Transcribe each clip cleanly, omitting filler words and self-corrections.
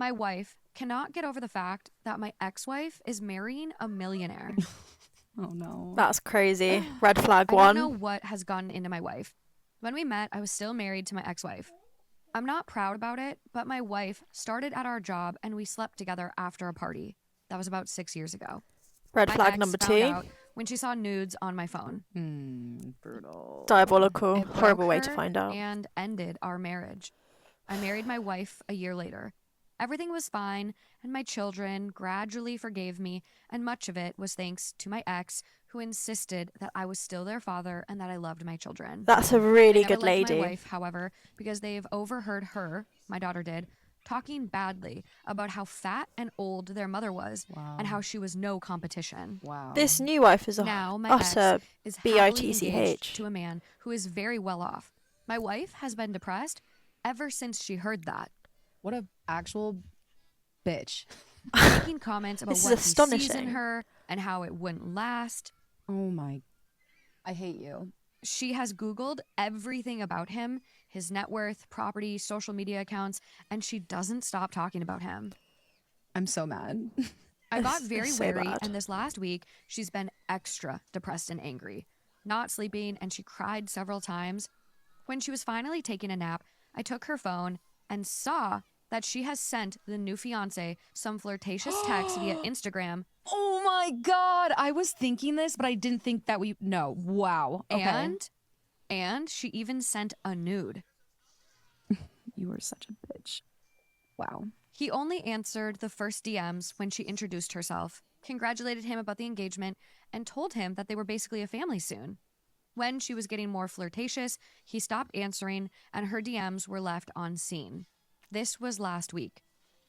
My wife cannot get over the fact that my ex-wife is marrying a millionaire. Oh no. That's crazy. Red flag I don't know one. what has gotten into my wife. When we met, I was still married to my ex-wife. I'm not proud about it, but my wife started at our job and we slept together after a party. That was about 6 years ago. Red My flag ex number found 2. out when she saw nudes on my phone. Brutal. Diabolical. It broke Horrible way to her find out. and ended our marriage. I married my wife a year later. Everything was fine, and my children gradually forgave me, and much of it was thanks to my ex, who insisted that I was still their father and that I loved my children. That's a They really never good liked my lady. wife, however, because they've overheard her, my daughter did, talking badly about how fat and old their mother was Wow. and how she was no competition. Wow. This new wife is Now my utter ex is happily bitch. engaged to a man who is very well off. My wife has been depressed ever since she heard that, What a actual bitch. making comments about This is what he sees in astonishing. her and how it wouldn't last. Oh my. I hate you. She has Googled everything about him, his net worth, property, social media accounts, and she doesn't stop talking about him. I'm so mad. I got It's very so wary, bad. and this last week, she's been extra depressed and angry, not sleeping, and she cried several times. When she was finally taking a nap, I took her phone and saw that she has sent the new fiance some flirtatious texts via Instagram. Oh my god. I was thinking this, but I didn't think that we. No. Wow. Okay. And she even sent a nude. You are such a bitch. Wow. He only answered the first DMs when she introduced herself, congratulated him about the engagement, and told him that they were basically a family soon. When she was getting more flirtatious, he stopped answering and her DMs were left unseen. This was last week.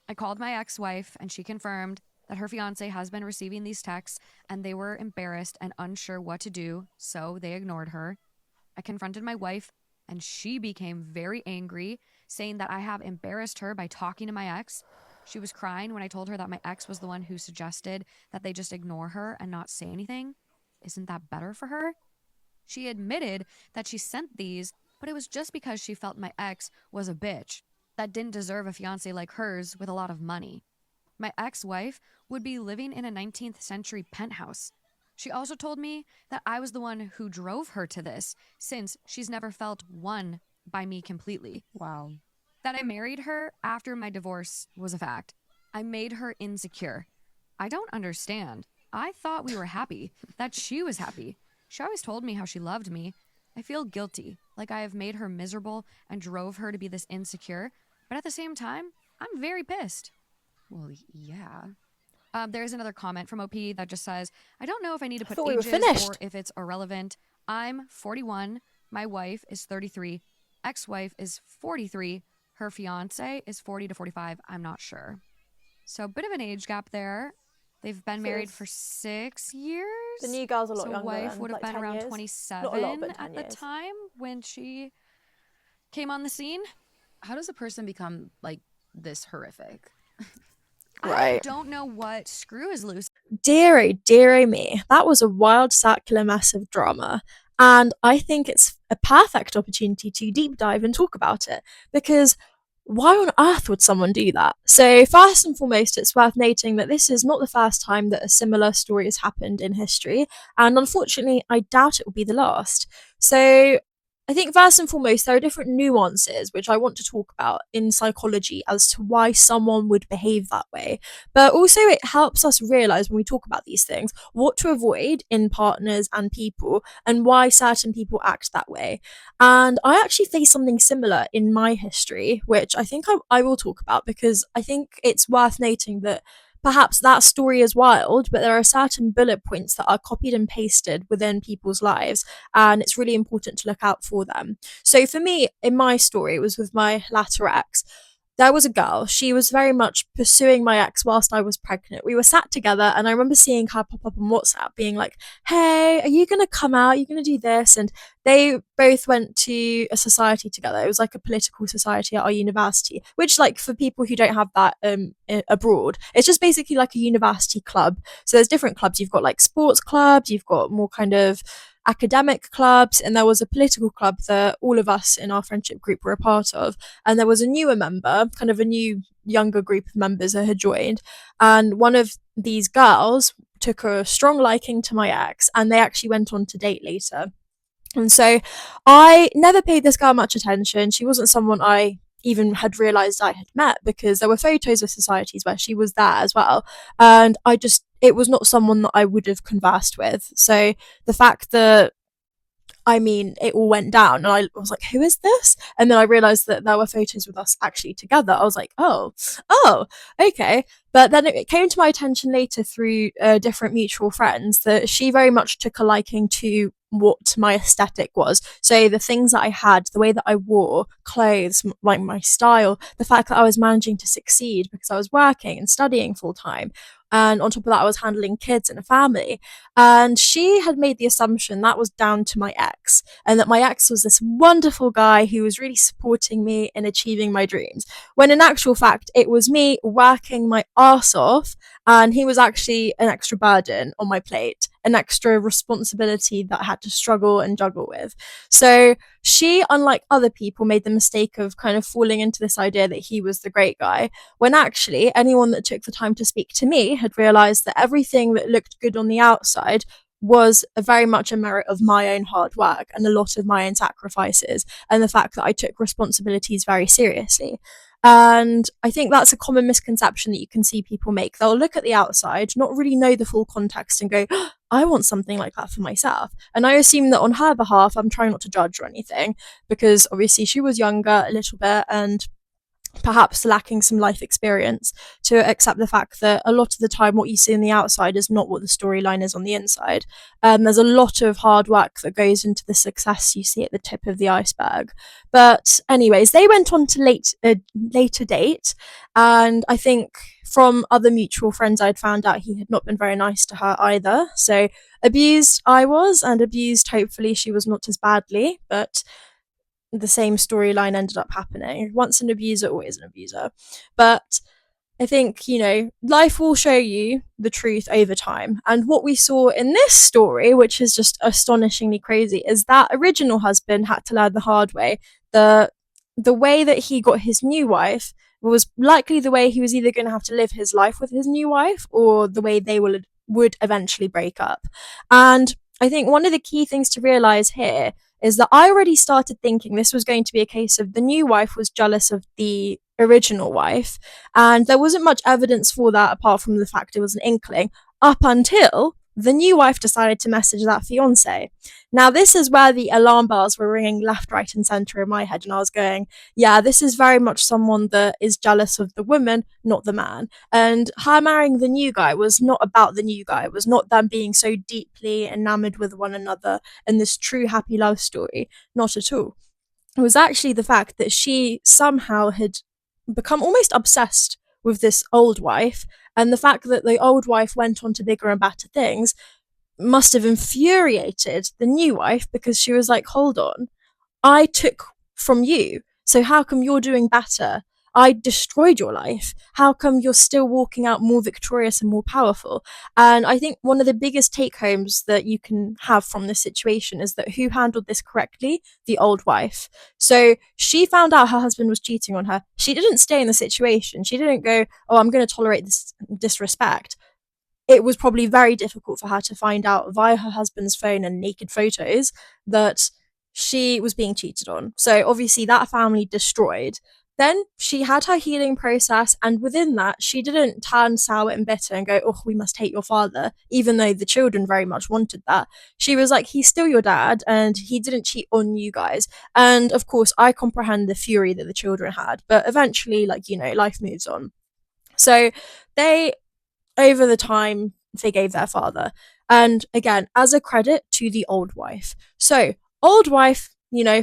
I called my ex-wife and she confirmed that her fiance has been receiving these texts and they were embarrassed and unsure what to do, so they ignored her. I confronted my wife and she became very angry, saying that I have embarrassed her by talking to my ex. She was crying when I told her that my ex was the one who suggested that they just ignore her and not say anything. Isn't that better for her? She admitted that she sent these, but it was just because she felt my ex was a bitch that didn't deserve a fiance like hers with a lot of money. My ex-wife would be living in a 19th century penthouse. She also told me that I was the one who drove her to this, since she's never felt won by me completely. Wow. That I married her after my divorce was a fact. I made her insecure. I don't understand. I thought we were happy, that she was happy. She always told me how she loved me. I feel guilty, like I have made her miserable and drove her to be this insecure, but at the same time, I'm very pissed. Well, yeah. There's another comment from OP that just says, I don't know if I need to put thought we were ages finished. or if it's irrelevant. I'm 41. My wife is 33. Ex-wife is 43. Her fiance is 40 to 45. I'm not sure. So a bit of an age gap there. They've been So married it's- for 6 years. The new girl's a lot So younger. wife then, would have like been 10 around years. 27 Not a lot, but 10 at the years. time when she came on the scene. How does a person become like this horrific? I Right. don't know what screw is loose. Dearie me. That was a wild, circular mess of drama. And I think it's a perfect opportunity to deep dive and talk about it. Because why on earth would someone do that? So, first and foremost, it's worth noting that this is not the first time that a similar story has happened in history. And unfortunately, I doubt it will be the last. So, I think first and foremost, there are different nuances which I want to talk about in psychology as to why someone would behave that way. But also, it helps us realize when we talk about these things what to avoid in partners and people and why certain people act that way. And I actually faced something similar in my history, which I think I will talk about because I think it's worth noting that perhaps that story is wild, but there are certain bullet points that are copied and pasted within people's lives, and it's really important to look out for them. So for me, in my story, it was with my latter ex. There was a girl. She was very much pursuing my ex whilst I was pregnant. We were sat together, and I remember seeing her pop up on WhatsApp, being like, "Hey, are you gonna come out? Are you gonna do this?" And they both went to a society together. It was like a political society at our university, which, like, for people who don't have that abroad, it's just basically like a university club. So there's different clubs. You've got like sports clubs. You've got more kind of academic clubs, and there was a political club that all of us in our friendship group were a part of. And there was a newer member, kind of a new younger group of members that had joined. And one of these girls took a strong liking to my ex, and they actually went on to date later. And so I never paid this girl much attention. She wasn't someone I even had realized I had met, because there were photos of societies where she was there as well. And it was not someone that I would have conversed with. So the fact that, it all went down, and I was like, who is this? And then I realized that there were photos with us actually together. I was like, oh, okay. But then it came to my attention later through different mutual friends that she very much took a liking to what my aesthetic was. So the things that I had, the way that I wore clothes, like my style, the fact that I was managing to succeed because I was working and studying full time. And on top of that, I was handling kids and a family. And she had made the assumption that was down to my ex, and that my ex was this wonderful guy who was really supporting me in achieving my dreams. When in actual fact, it was me working my arse off, and he was actually an extra burden on my plate, an extra responsibility that I had to struggle and juggle with. So she, unlike other people, made the mistake of kind of falling into this idea that he was the great guy, when actually anyone that took the time to speak to me had realized that everything that looked good on the outside was very much a merit of my own hard work and a lot of my own sacrifices, and the fact that I took responsibilities very seriously. And I think that's a common misconception that you can see people make. They'll look at the outside, not really know the full context, and go, I want something like that for myself. And I assume that on her behalf, I'm trying not to judge or anything, because obviously she was younger a little bit and perhaps lacking some life experience to accept the fact that a lot of the time what you see on the outside is not what the storyline is on the inside. There's a lot of hard work that goes into the success you see at the tip of the iceberg. But anyways, they went on to later date, and I think from other mutual friends I'd found out he had not been very nice to her either. So abused I was, and abused hopefully she was not as badly, but the same storyline ended up happening. Once an abuser, always an abuser. But I think, life will show you the truth over time. And what we saw in this story, which is just astonishingly crazy, is that original husband had to learn the hard way. The way that he got his new wife was likely the way he was either going to have to live his life with his new wife, or the way they would eventually break up. And I think one of the key things to realize here is that I already started thinking this was going to be a case of the new wife was jealous of the original wife, and there wasn't much evidence for that apart from the fact it was an inkling, up until the new wife decided to message that fiance. Now, this is where the alarm bells were ringing left, right, and centre in my head, and I was going, yeah, this is very much someone that is jealous of the woman, not the man. And her marrying the new guy was not about the new guy. It was not them being so deeply enamored with one another and this true happy love story. Not at all. It was actually the fact that she somehow had become almost obsessed with this old wife, and the fact that the old wife went on to bigger and better things must have infuriated the new wife, because she was like, hold on, I took from you, so how come you're doing better? I destroyed your life. How come you're still walking out more victorious and more powerful? And I think one of the biggest take homes that you can have from this situation is that who handled this correctly? The old wife. So she found out her husband was cheating on her. She didn't stay in the situation. She didn't go, oh, I'm going to tolerate this disrespect. It was probably very difficult for her to find out via her husband's phone and naked photos that she was being cheated on. So obviously that family destroyed. Then she had her healing process, and within that, she didn't turn sour and bitter and go, oh, we must hate your father, even though the children very much wanted that. She was like, he's still your dad, and he didn't cheat on you guys. And of course, I comprehend the fury that the children had, but eventually, life moves on. So they, over the time, forgave their father. And again, as a credit to the old wife. So, old wife,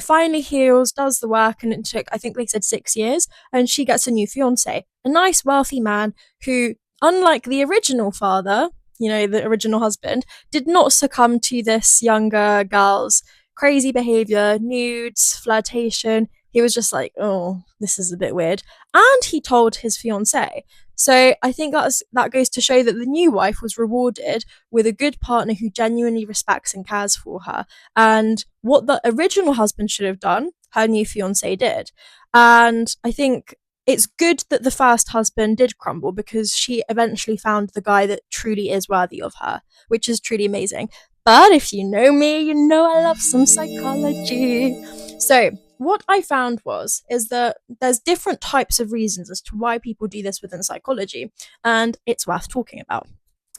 finally heals, does the work, and it took, I think they said 6 years, and she gets a new fiance, a nice, wealthy man who, unlike the original father, the original husband, did not succumb to this younger girl's crazy behavior, nudes, flirtation. He was just like, oh, this is a bit weird. And he told his fiance. So I think that goes to show that the new wife was rewarded with a good partner who genuinely respects and cares for her. And what the original husband should have done, her new fiance did. And I think it's good that the first husband did crumble, because she eventually found the guy that truly is worthy of her, which is truly amazing. But if you know me, you know I love some psychology. So what I found is that there's different types of reasons as to why people do this within psychology, and it's worth talking about.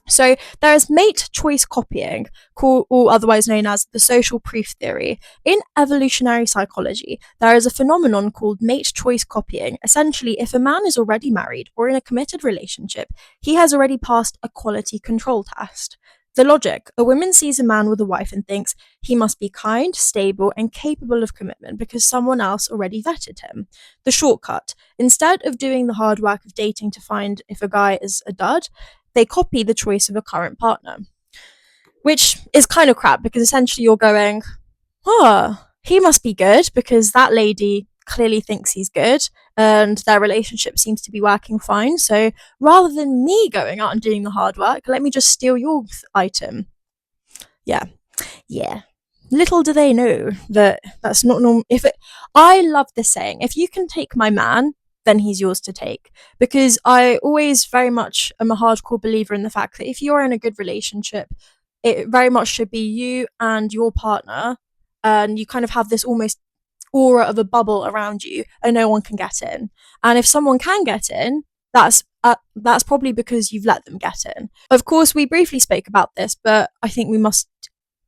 So there is mate choice copying, or otherwise known as the social proof theory. In evolutionary psychology, there is a phenomenon called mate choice copying. Essentially, if a man is already married or in a committed relationship, he has already passed a quality control test. The logic: a woman sees a man with a wife and thinks he must be kind, stable, and capable of commitment because someone else already vetted him. The shortcut: instead of doing the hard work of dating to find if a guy is a dud, they copy the choice of a current partner. Which is kind of crap, because essentially you're going, oh, he must be good because that lady clearly thinks he's good and their relationship seems to be working fine. So rather than me going out and doing the hard work, let me just steal your item. Yeah. Little do they know that that's not normal. I love this saying: if you can take my man, then he's yours to take. Because I always very much am a hardcore believer in the fact that if you're in a good relationship, it very much should be you and your partner, and you kind of have this almost aura of a bubble around you, and no one can get in. And if someone can get in, that's probably because you've let them get in. Of course, we briefly spoke about this, but I think we must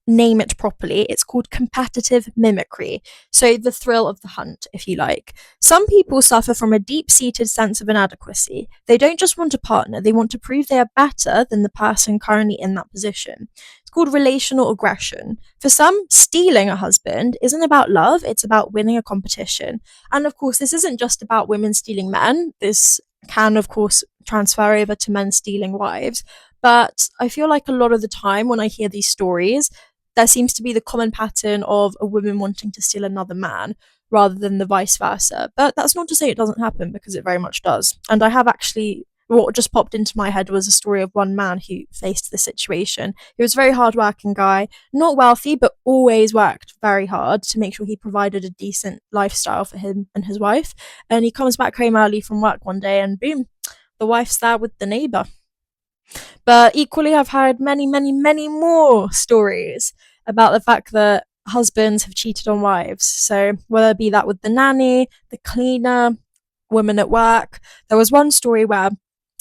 name it properly. It's called competitive mimicry. So the thrill of the hunt, if you like. Some people suffer from a deep-seated sense of inadequacy. They don't just want a partner, they want to prove they are better than the person currently in that position. It's called relational aggression. For some, stealing a husband isn't about love, it's about winning a competition. And of course, this isn't just about women stealing men. This can, of course, transfer over to men stealing wives. But I feel like a lot of the time when I hear these stories, there seems to be the common pattern of a woman wanting to steal another man rather than the vice versa. But that's not to say it doesn't happen, because it very much does. And I have actually, what just popped into my head was a story of one man who faced this situation. He was a very hardworking guy, not wealthy, but always worked very hard to make sure he provided a decent lifestyle for him and his wife. And he comes back home early from work one day and boom, the wife's there with the neighbour. But equally, I've heard many, many, many more stories about the fact that husbands have cheated on wives. So whether it be that with the nanny, the cleaner, women at work. There was one story where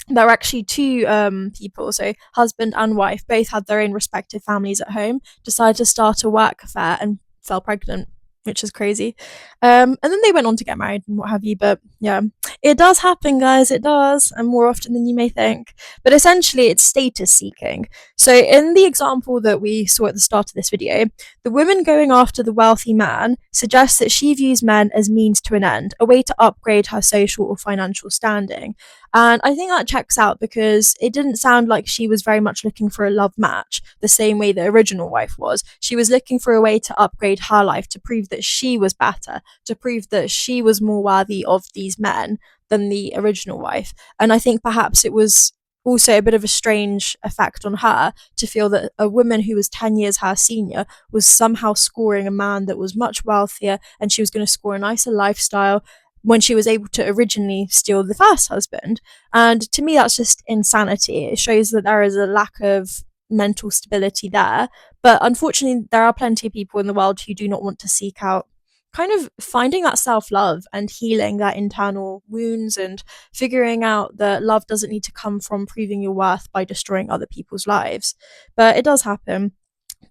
there were actually two people, so husband and wife, both had their own respective families at home, decided to start a work affair and fell pregnant, which is crazy. And then they went on to get married and what have you. But yeah, it does happen, guys. It does, and more often than you may think. But essentially, it's status seeking. So in the example that we saw at the start of this video, the woman going after the wealthy man suggests that she views men as means to an end, a way to upgrade her social or financial standing. And I think that checks out, because it didn't sound like she was very much looking for a love match the same way the original wife was. She was looking for a way to upgrade her life, to prove that she was better, to prove that she was more worthy of these men than the original wife. And I think perhaps it was also a bit of a strange effect on her to feel that a woman who was 10 years her senior was somehow scoring a man that was much wealthier, and she was going to score a nicer lifestyle when she was able to originally steal the first husband. And to me, that's just insanity. It shows that there is a lack of mental stability there. But unfortunately, there are plenty of people in the world who do not want to seek out kind of finding that self-love and healing their internal wounds, and figuring out that love doesn't need to come from proving your worth by destroying other people's lives. But it does happen.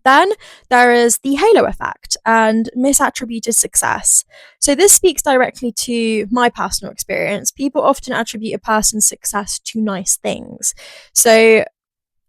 Then there is the halo effect and misattributed success. So this speaks directly to my personal experience. People often attribute a person's success to nice things.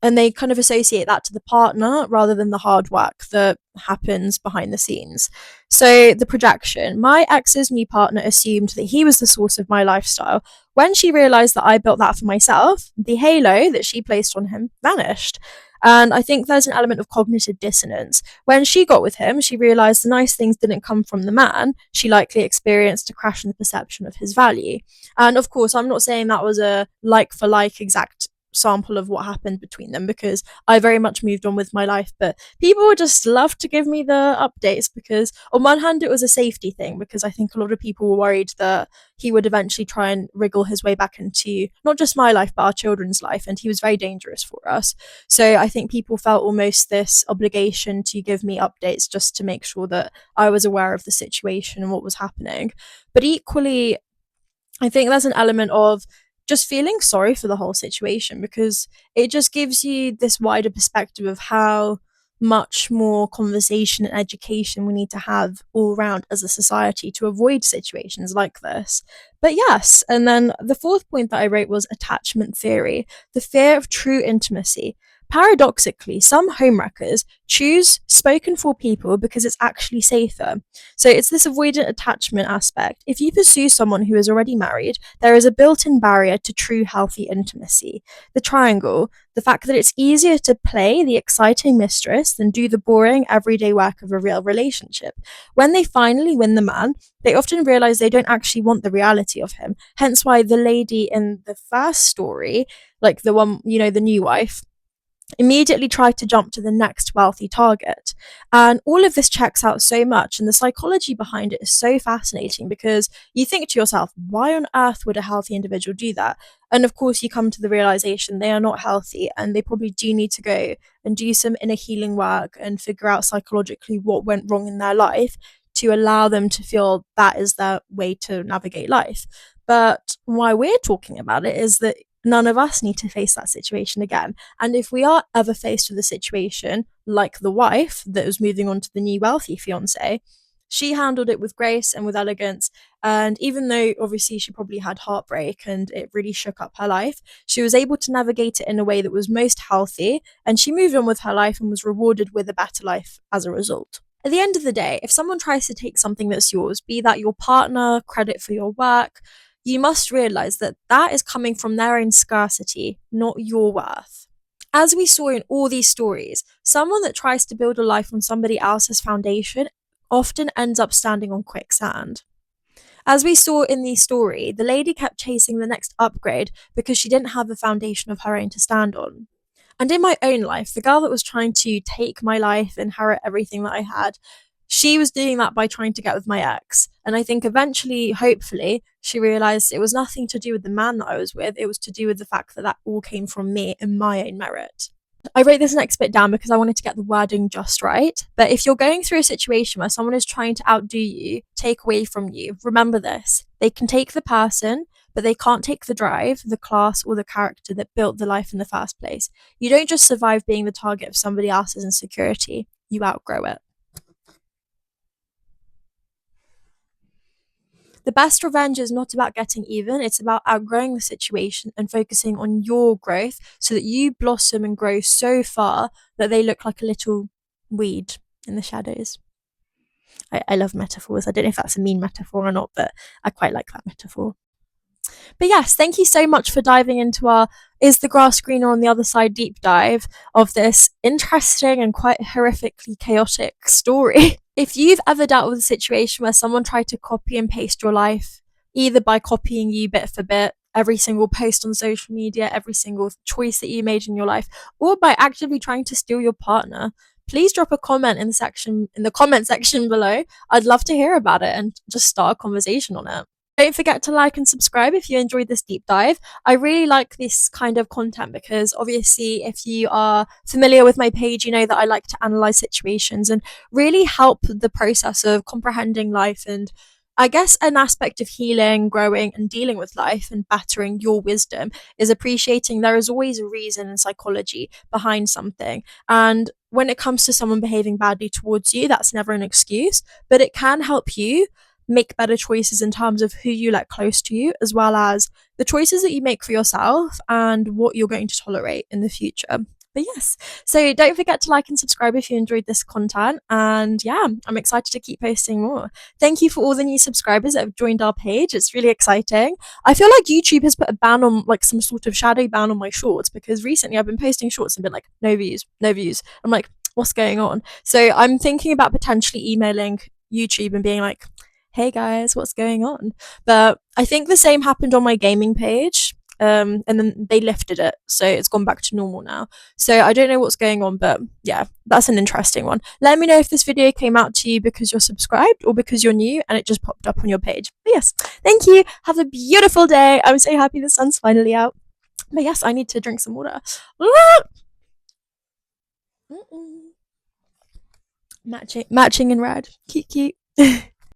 And they kind of associate that to the partner rather than the hard work that happens behind the scenes. So the projection: my ex's new partner assumed that he was the source of my lifestyle. When she realized that I built that for myself, the halo that she placed on him vanished. And I think there's an element of cognitive dissonance. When she got with him, she realized the nice things didn't come from the man. She likely experienced a crash in the perception of his value. And of course, I'm not saying that was a like for like exact sample of what happened between them, because I very much moved on with my life, but people would just love to give me the updates, because on one hand it was a safety thing, because I think a lot of people were worried that he would eventually try and wriggle his way back into not just my life but our children's life, and he was very dangerous for us. So I think people felt almost this obligation to give me updates just to make sure that I was aware of the situation and what was happening. But equally, I think there's an element of just feeling sorry for the whole situation, because it just gives you this wider perspective of how much more conversation and education we need to have all around as a society to avoid situations like this. But yes, and then the fourth point that I wrote was attachment theory, the fear of true intimacy. Paradoxically, some homewreckers choose spoken for people because it's actually safer. So it's this avoidant attachment aspect. If you pursue someone who is already married, there is a built-in barrier to true healthy intimacy. The triangle, the fact that it's easier to play the exciting mistress than do the boring everyday work of a real relationship. When they finally win the man, they often realize they don't actually want the reality of him. Hence why the lady in the first story, like the one, the new wife, immediately tried to jump to the next wealthy target. And all of this checks out so much, and the psychology behind it is so fascinating, because you think to yourself, why on earth would a healthy individual do that? And of course, you come to the realization they are not healthy, and they probably do need to go and do some inner healing work and figure out psychologically what went wrong in their life to allow them to feel that is their way to navigate life. But why we're talking about it is that none of us need to face that situation again. And if we are ever faced with a situation like the wife that was moving on to the new wealthy fiance, she handled it with grace and with elegance. And even though obviously she probably had heartbreak and it really shook up her life, she was able to navigate it in a way that was most healthy. And she moved on with her life and was rewarded with a better life as a result. At the end of the day, if someone tries to take something that's yours, be that your partner, credit for your work, you must realize that that is coming from their own scarcity, not your worth. As we saw in all these stories, someone that tries to build a life on somebody else's foundation often ends up standing on quicksand. As we saw in the story, the lady kept chasing the next upgrade because she didn't have a foundation of her own to stand on. And in my own life, the girl that was trying to take my life, inherit everything that I had, she was doing that by trying to get with my ex. And I think eventually, hopefully, she realized it was nothing to do with the man that I was with. It was to do with the fact that that all came from me and my own merit. I wrote this next bit down because I wanted to get the wording just right. But if you're going through a situation where someone is trying to outdo you, take away from you, remember this. They can take the person, but they can't take the drive, the class, or the character that built the life in the first place. You don't just survive being the target of somebody else's insecurity. You outgrow it. The best revenge is not about getting even, it's about outgrowing the situation and focusing on your growth so that you blossom and grow so far that they look like a little weed in the shadows. I love metaphors. I don't know if that's a mean metaphor or not, but I quite like that metaphor. But yes, thank you so much for diving into our Is the Grass Greener on the Other Side deep dive of this interesting and quite horrifically chaotic story. If you've ever dealt with a situation where someone tried to copy and paste your life, either by copying you bit for bit, every single post on social media, every single choice that you made in your life, or by actively trying to steal your partner, please drop a comment in the comment section below. I'd love to hear about it and just start a conversation on it. Don't forget to like and subscribe if you enjoyed this deep dive. I really like this kind of content because obviously if you are familiar with my page, you know that I like to analyze situations and really help the process of comprehending life, and I guess an aspect of healing, growing and dealing with life and bettering your wisdom is appreciating there is always a reason and psychology behind something. And when it comes to someone behaving badly towards you, that's never an excuse, but it can help you make better choices in terms of who you let close to you, as well as the choices that you make for yourself and what you're going to tolerate in the future. But yes, so don't forget to like and subscribe if you enjoyed this content. And yeah, I'm excited to keep posting more. Thank you for all the new subscribers that have joined our page. It's really exciting. I feel like YouTube has put a ban on, like, some sort of shadow ban on my shorts, because recently I've been posting shorts and been like, no views, no views. I'm like, what's going on? So I'm thinking about potentially emailing YouTube and being like, hey guys, what's going on? But I think the same happened on my gaming page. And then they lifted it, so it's gone back to normal now. So I don't know what's going on, but yeah, that's an interesting one. Let me know if this video came out to you because you're subscribed or because you're new and it just popped up on your page. But yes, thank you. Have a beautiful day. I'm so happy the sun's finally out. But yes, I need to drink some water. Matching in red. Cute, cute.